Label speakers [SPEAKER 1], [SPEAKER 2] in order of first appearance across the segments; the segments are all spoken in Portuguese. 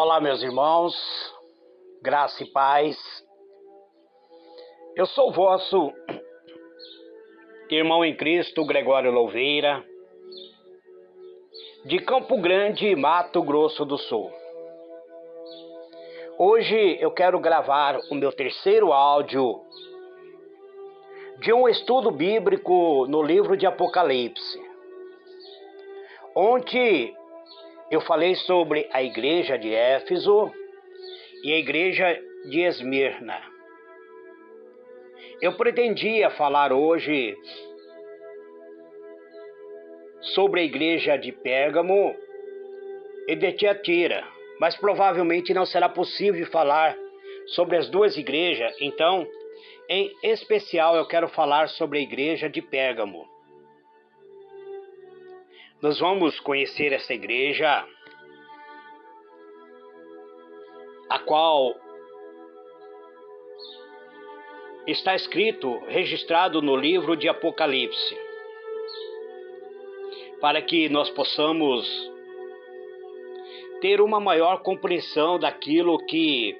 [SPEAKER 1] Olá, meus irmãos, graça e paz. Eu sou o vosso irmão em Cristo, Gregório Louveira, de Campo Grande, Mato Grosso do Sul. Hoje eu quero gravar o meu terceiro áudio de um estudo bíblico no livro de Apocalipse, onde eu falei sobre a igreja de Éfeso e a igreja de Esmirna. Eu pretendia falar hoje sobre a igreja de Pérgamo e de Tiatira, mas provavelmente não será possível falar sobre as duas igrejas, então, em especial, eu quero falar sobre a igreja de Pérgamo. Nós vamos conhecer essa igreja, a qual está escrito, registrado no livro de Apocalipse, para que nós possamos ter uma maior compreensão daquilo que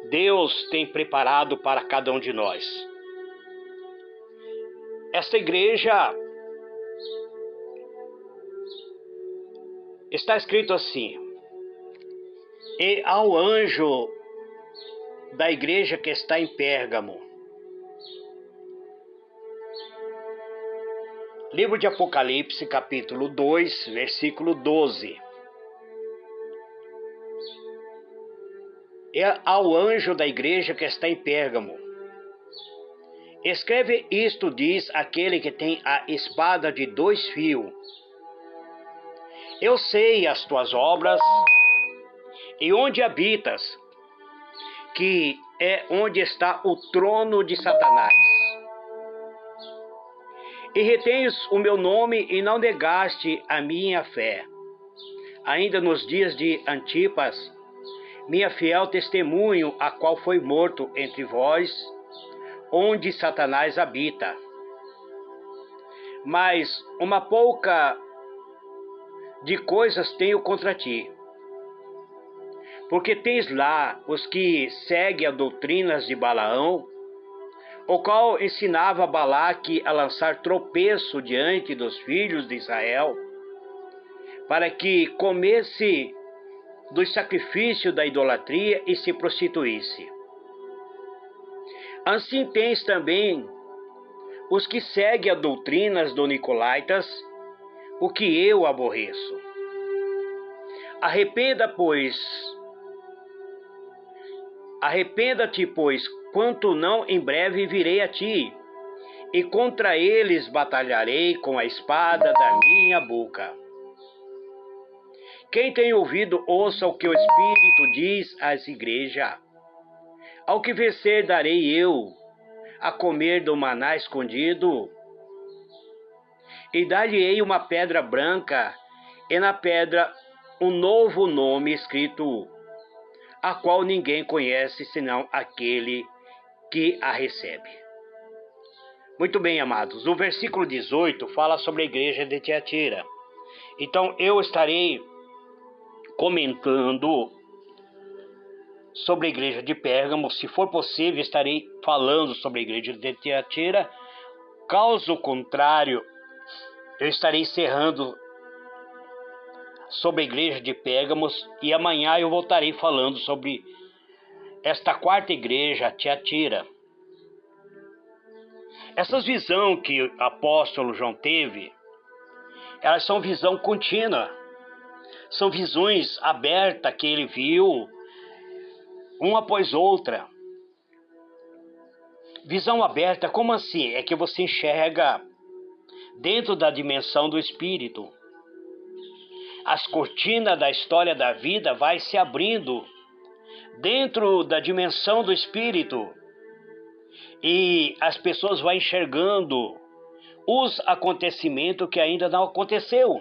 [SPEAKER 1] Deus tem preparado para cada um de nós. Esta igreja está escrito assim: e ao anjo da igreja que está em Pérgamo. Livro de Apocalipse, capítulo 2, versículo 12. E ao anjo da igreja que está em Pérgamo: escreve isto, diz aquele que tem a espada de 2 fios. Eu sei as tuas obras e onde habitas, que é onde está o trono de Satanás. E retens o meu nome e não negaste a minha fé. Ainda nos dias de Antipas, minha fiel testemunho, a qual foi morto entre vós, onde Satanás habita. Mas uma pouca de coisas tenho contra ti, porque tens lá os que seguem as doutrinas de Balaão, o qual ensinava Balaque a lançar tropeço diante dos filhos de Israel, para que comesse dos sacrifícios da idolatria e se prostituísse. Assim tens também os que seguem as doutrinas dos Nicolaítas, o que eu aborreço. Arrependa-te, pois, quanto não em breve virei a ti, e contra eles batalharei com a espada da minha boca. Quem tem ouvido, ouça o que o Espírito diz às igrejas. Ao que vencer darei eu a comer do maná escondido, e dar-lhe-ei uma pedra branca, e na pedra um novo nome escrito, a qual ninguém conhece senão aquele que a recebe. Muito bem, amados. O versículo 18 fala sobre a igreja de Tiatira. Então, eu estarei comentando sobre a igreja de Pérgamo. Se for possível, estarei falando sobre a igreja de Tiatira. Caso contrário, eu estarei encerrando sobre a igreja de Pérgamo, e amanhã eu voltarei falando sobre esta quarta igreja, Tiatira. Essas visões que o apóstolo João teve, elas são visão contínua. São visões abertas que ele viu, uma após outra. Visão aberta, como assim? É que você enxerga dentro da dimensão do Espírito. As cortinas da história da vida vai se abrindo dentro da dimensão do Espírito. E as pessoas vão enxergando os acontecimentos que ainda não aconteceu.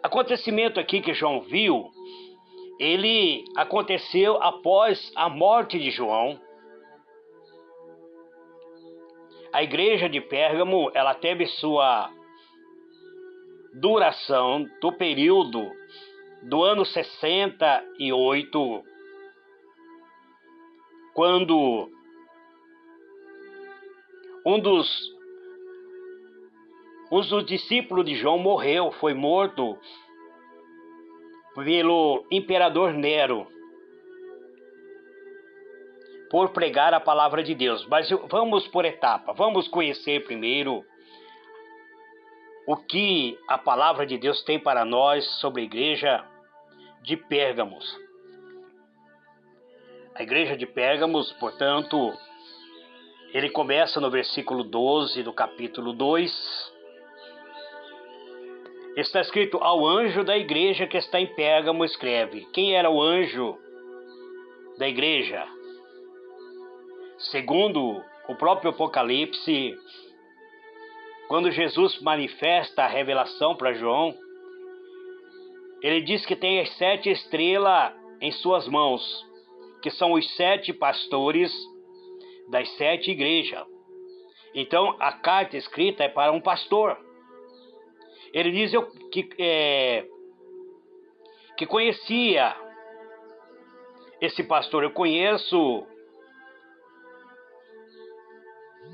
[SPEAKER 1] Acontecimento aqui que João viu, ele aconteceu após a morte de João. A igreja de Pérgamo, ela teve sua duração do período do ano 68, quando um dos discípulos de João morreu, foi morto pelo imperador Nero por pregar a palavra de Deus. Mas vamos por etapa, vamos conhecer primeiro o que a palavra de Deus tem para nós sobre a igreja de Pérgamos. A igreja de Pérgamos, portanto, ele começa no versículo 12 do capítulo 2. Está escrito: ao anjo da igreja que está em Pérgamo escreve. Quem era o anjo da igreja? Segundo o próprio Apocalipse, quando Jesus manifesta a revelação para João, ele diz que tem as 7 estrelas em suas mãos, que são os 7 pastores das 7 igrejas. Então, a carta escrita é para um pastor. Ele diz que conhecia esse pastor. Eu conheço.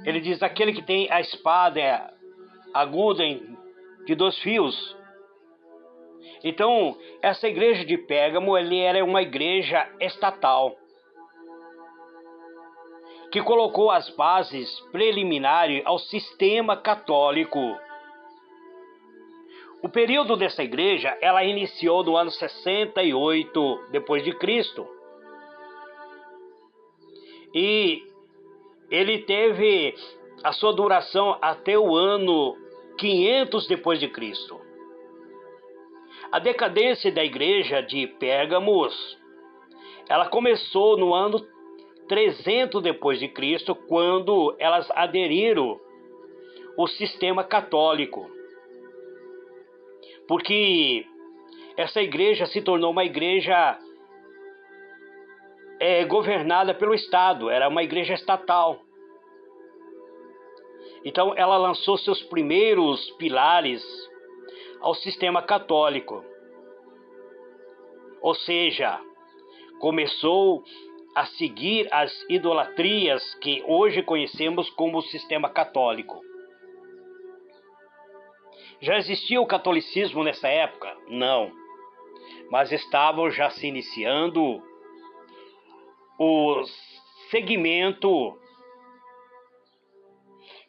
[SPEAKER 1] Ele diz: aquele que tem a espada aguda de 2 fios. Então, essa igreja de Pérgamo, ele era uma igreja estatal, que colocou as bases preliminares ao sistema católico. O período dessa igreja, ela iniciou no ano 68 depois de Cristo. E ele teve a sua duração até o ano 500 depois de Cristo. A decadência da igreja de Pérgamos, ela começou no ano 300 depois de Cristo, quando elas aderiram ao sistema católico. Porque essa igreja se tornou uma igreja governada pelo Estado, era uma igreja estatal. Então ela lançou seus primeiros pilares ao sistema católico. Ou seja, começou a seguir as idolatrias que hoje conhecemos como o sistema católico. Já existia o catolicismo nessa época? Não. Mas estavam já se iniciando o segmento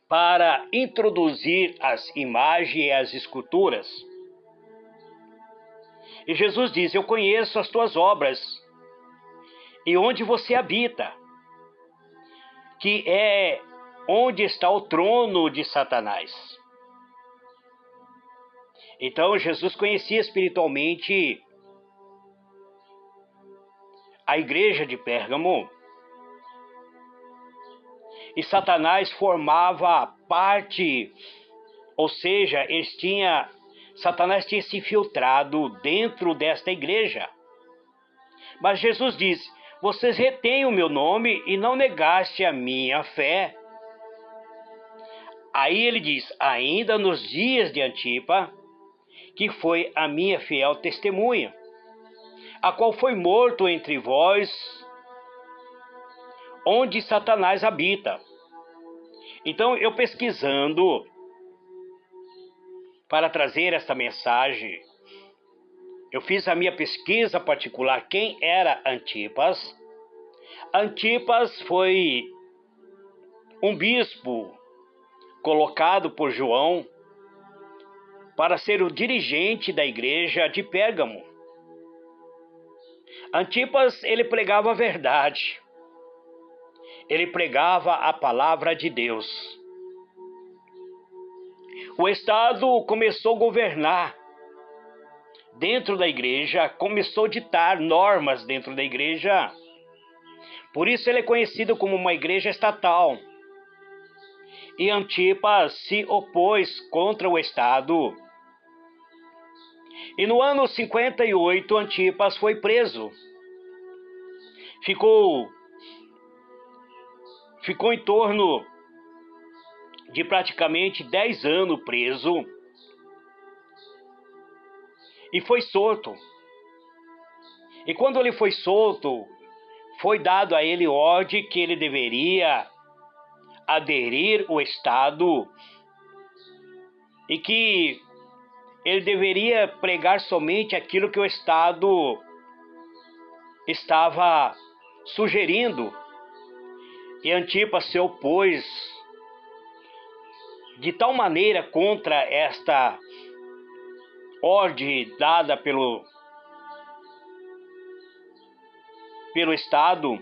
[SPEAKER 1] para introduzir as imagens e as esculturas. E Jesus diz: eu conheço as tuas obras e onde você habita, que é onde está o trono de Satanás. Então Jesus conhecia espiritualmente a igreja de Pérgamo, e Satanás formava parte, ou seja, Satanás tinha se infiltrado dentro desta igreja. Mas Jesus diz: vocês retêm o meu nome e não negaste a minha fé. Aí ele diz: ainda nos dias de Antipa, que foi a minha fiel testemunha, a qual foi morto entre vós, onde Satanás habita. Então, eu pesquisando para trazer esta mensagem, eu fiz a minha pesquisa particular. Quem era Antipas? Antipas foi um bispo colocado por João para ser o dirigente da igreja de Pérgamo. Antipas, ele pregava a verdade. Ele pregava a palavra de Deus. O Estado começou a governar dentro da igreja, começou a ditar normas dentro da igreja. Por isso ele é conhecido como uma igreja estatal. E Antipas se opôs contra o Estado. E no ano 58, Antipas foi preso. Ficou em torno de praticamente 10 anos preso. e foi solto. E quando ele foi solto, foi dado a ele ordem que ele deveria aderir ao Estado e que ele deveria pregar somente aquilo que o Estado estava sugerindo. E Antipas se opôs de tal maneira contra esta ordem dada pelo Estado,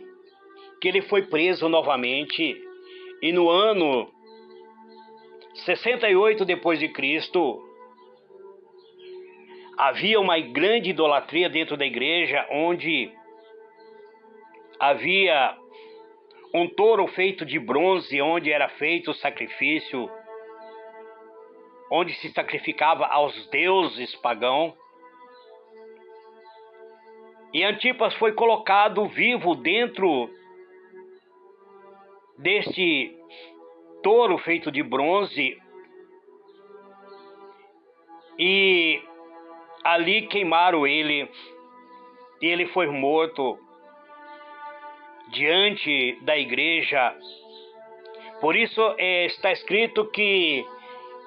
[SPEAKER 1] que ele foi preso novamente. E no ano 68 depois de Cristo, havia uma grande idolatria dentro da igreja, onde havia um touro feito de bronze, onde era feito o sacrifício, onde se sacrificava aos deuses pagãos. E Antipas foi colocado vivo dentro deste touro feito de bronze, e ali queimaram ele, e ele foi morto diante da igreja. Por isso está escrito que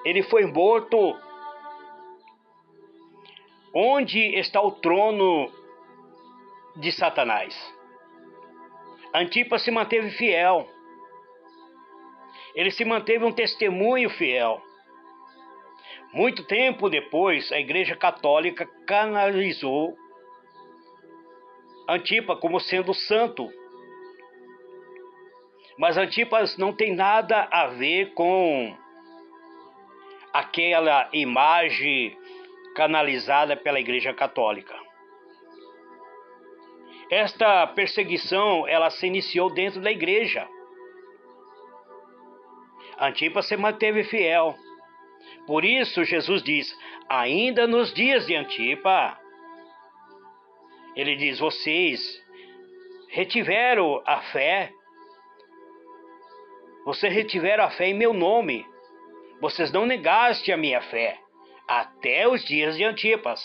[SPEAKER 1] ele foi morto onde está o trono de Satanás. Antipas se manteve fiel. Ele se manteve um testemunho fiel. Muito tempo depois, a Igreja Católica canonizou Antipas como sendo santo. Mas Antipas não tem nada a ver com aquela imagem canalizada pela Igreja Católica. Esta perseguição, ela se iniciou dentro da igreja. Antipas se manteve fiel. Por isso Jesus diz, ainda nos dias de Antipas, ele diz, vocês retiveram a fé, vocês retiveram a fé em meu nome, vocês não negaste a minha fé, até os dias de Antipas,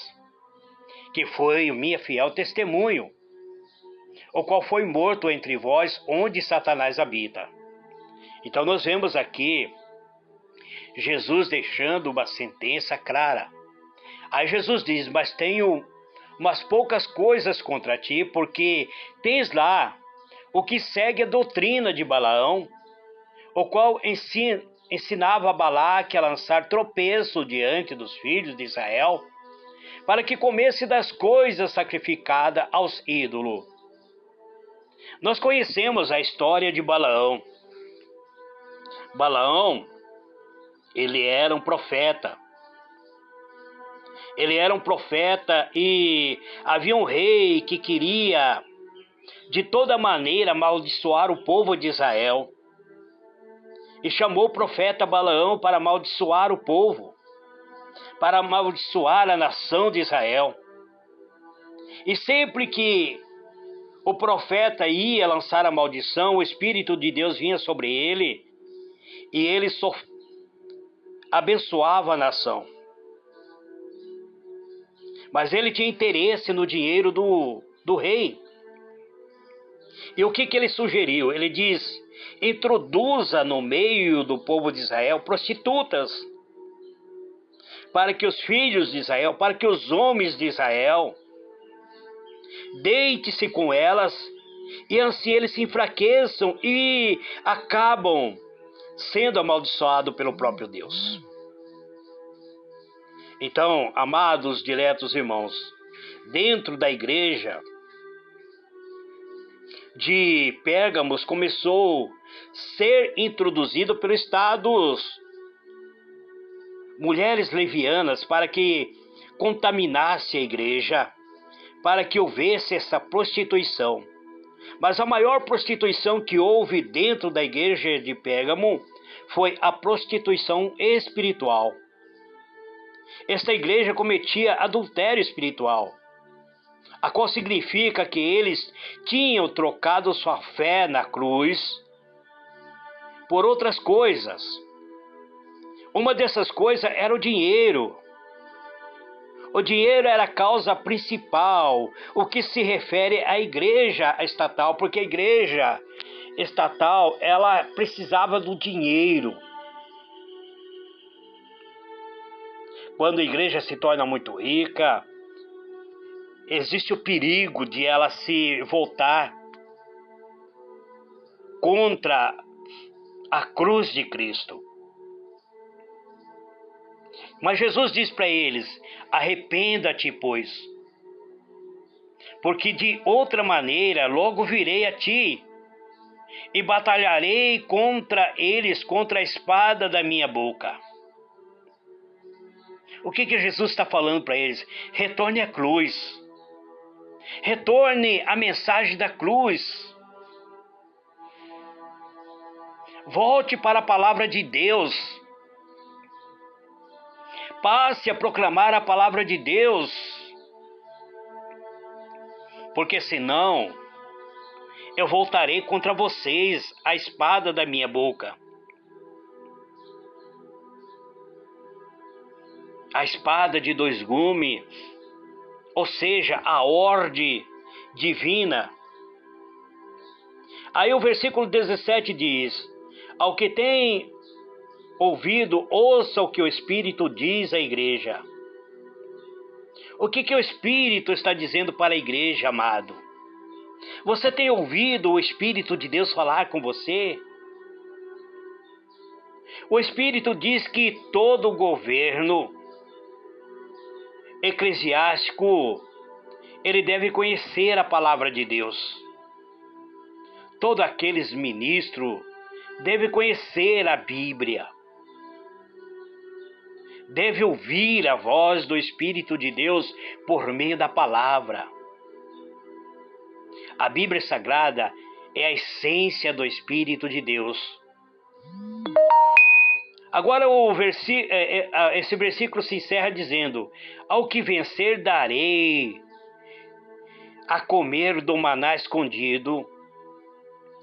[SPEAKER 1] que foi o meu fiel testemunho, o qual foi morto entre vós, onde Satanás habita. Então nós vemos aqui Jesus deixando uma sentença clara. Aí Jesus diz, mas tenho umas poucas coisas contra ti, porque tens lá o que segue a doutrina de Balaão, o qual ensinava a Balaque a lançar tropeço diante dos filhos de Israel, para que comesse das coisas sacrificadas aos ídolos. Nós conhecemos a história de Balaão. Balaão, ele era um profeta. Ele era um profeta e havia um rei que queria de toda maneira amaldiçoar o povo de Israel. E chamou o profeta Balaão para amaldiçoar o povo, para amaldiçoar a nação de Israel. E sempre que o profeta ia lançar a maldição, o Espírito de Deus vinha sobre ele e ele abençoava a nação. Mas ele tinha interesse no dinheiro do rei. E o que ele sugeriu? Ele diz, introduza no meio do povo de Israel prostitutas, para que os filhos de Israel, para que os homens de Israel deite-se com elas, e assim eles se enfraqueçam e acabam sendo amaldiçoados pelo próprio Deus. Então, amados, diletos irmãos, dentro da igreja de Pérgamos começou a ser introduzido pelos estados mulheres levianas para que contaminasse a igreja, para que houvesse essa prostituição. Mas a maior prostituição que houve dentro da igreja de Pérgamo foi a prostituição espiritual. Esta igreja cometia adultério espiritual, a qual significa que eles tinham trocado sua fé na cruz por outras coisas. Uma dessas coisas era o dinheiro. O dinheiro era a causa principal, o que se refere à igreja estatal, porque a igreja estatal, ela precisava do dinheiro. Quando a igreja se torna muito rica, existe o perigo de ela se voltar contra a cruz de Cristo. Mas Jesus diz para eles: arrependa-te, pois, porque de outra maneira logo virei a ti e batalharei contra eles, contra a espada da minha boca. O que Jesus está falando para eles? Retorne à cruz. Retorne à mensagem da cruz. Volte para a palavra de Deus. Passe a proclamar a palavra de Deus. Porque senão eu voltarei contra vocês a espada da minha boca. A espada de dois gumes, ou seja, a ordem divina. Aí o versículo 17 diz: ao que tem ouvido, ouça o que o Espírito diz à igreja. O que o Espírito está dizendo para a igreja, amado? Você tem ouvido o Espírito de Deus falar com você? O Espírito diz que todo governo eclesiástico, ele deve conhecer a palavra de Deus. Todos aqueles ministros devem conhecer a Bíblia. Deve ouvir a voz do Espírito de Deus por meio da palavra. A Bíblia Sagrada é a essência do Espírito de Deus. Agora esse versículo se encerra dizendo: ao que vencer darei a comer do maná escondido,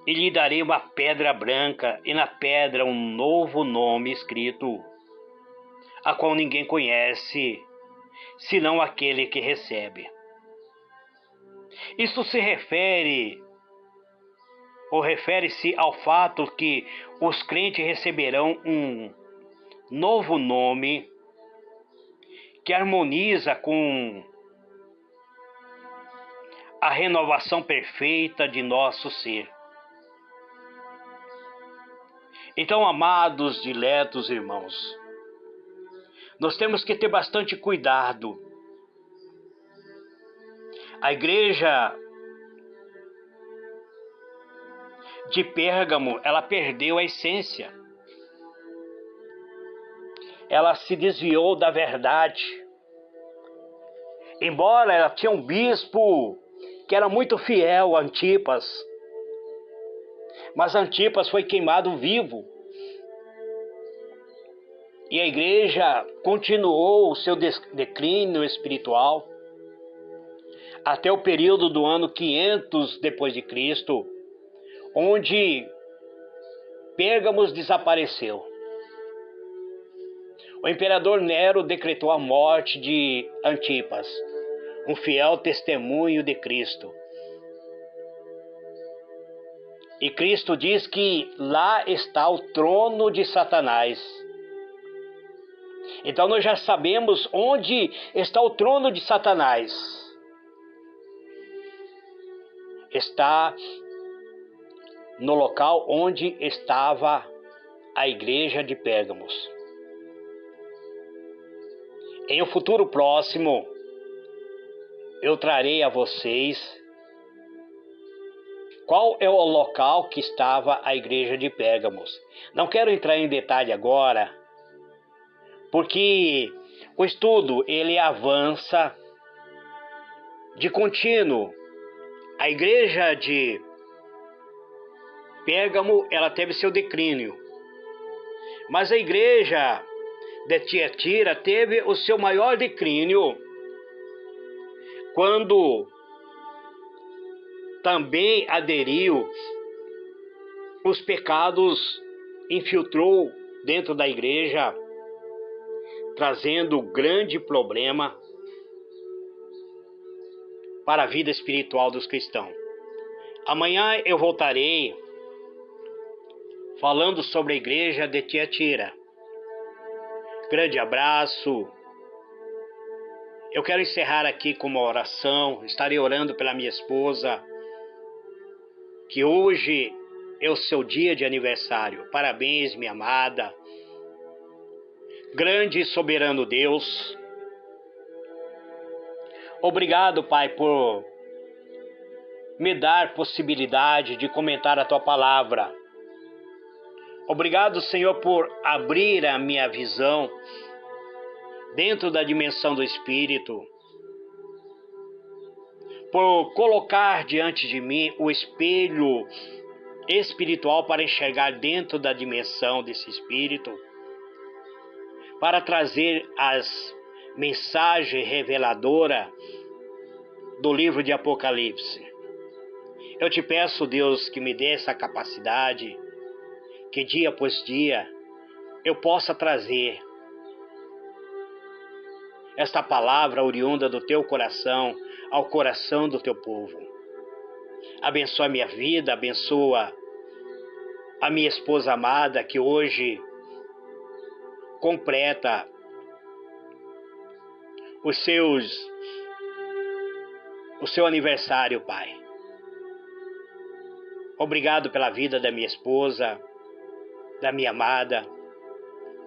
[SPEAKER 1] e lhe darei uma pedra branca, e na pedra um novo nome escrito, a qual ninguém conhece, senão aquele que recebe. Isso se refere ao fato que os crentes receberão um novo nome que harmoniza com a renovação perfeita de nosso ser. Então, amados, diletos irmãos, nós temos que ter bastante cuidado. A igreja de Pérgamo, ela perdeu a essência. Ela se desviou da verdade. Embora ela tinha um bispo que era muito fiel a Antipas, mas Antipas foi queimado vivo. E a igreja continuou o seu declínio espiritual até o período do ano 500 depois de Cristo, onde Pérgamos desapareceu. O imperador Nero decretou a morte de Antipas, um fiel testemunho de Cristo. E Cristo diz que lá está o trono de Satanás. Então nós já sabemos onde está o trono de Satanás. Está no local onde estava a igreja de Pérgamos. Em um futuro próximo, eu trarei a vocês qual é o local que estava a igreja de Pérgamos. Não quero entrar em detalhe agora, porque o estudo ele avança de contínuo. A igreja de Pérgamo, ela teve seu declínio, mas a igreja de Tiatira teve o seu maior declínio quando também aderiu os pecados, infiltrou dentro da igreja, trazendo grande problema para a vida espiritual dos cristãos. Amanhã eu voltarei falando sobre a igreja de Tiatira. Grande abraço. Eu quero encerrar aqui com uma oração. Estarei orando pela minha esposa, que hoje é o seu dia de aniversário. Parabéns, minha amada. Grande e soberano Deus, obrigado, Pai, por me dar possibilidade de comentar a Tua palavra. Obrigado, Senhor, por abrir a minha visão dentro da dimensão do Espírito, por colocar diante de mim o espelho espiritual para enxergar dentro da dimensão desse Espírito, para trazer as mensagens reveladoras do livro de Apocalipse. Eu te peço, Deus, que me dê essa capacidade, que dia após dia eu possa trazer esta palavra oriunda do teu coração ao coração do teu povo. Abençoa a minha vida, abençoa a minha esposa amada, que hoje completa o seu aniversário, Pai. Obrigado pela vida da minha esposa, da minha amada.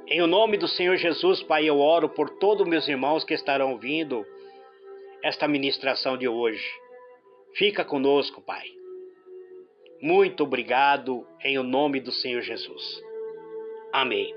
[SPEAKER 1] Em o nome do Senhor Jesus, Pai, eu oro por todos meus irmãos que estarão ouvindo esta ministração de hoje. Fica conosco, Pai. Muito obrigado em o nome do Senhor Jesus. Amém.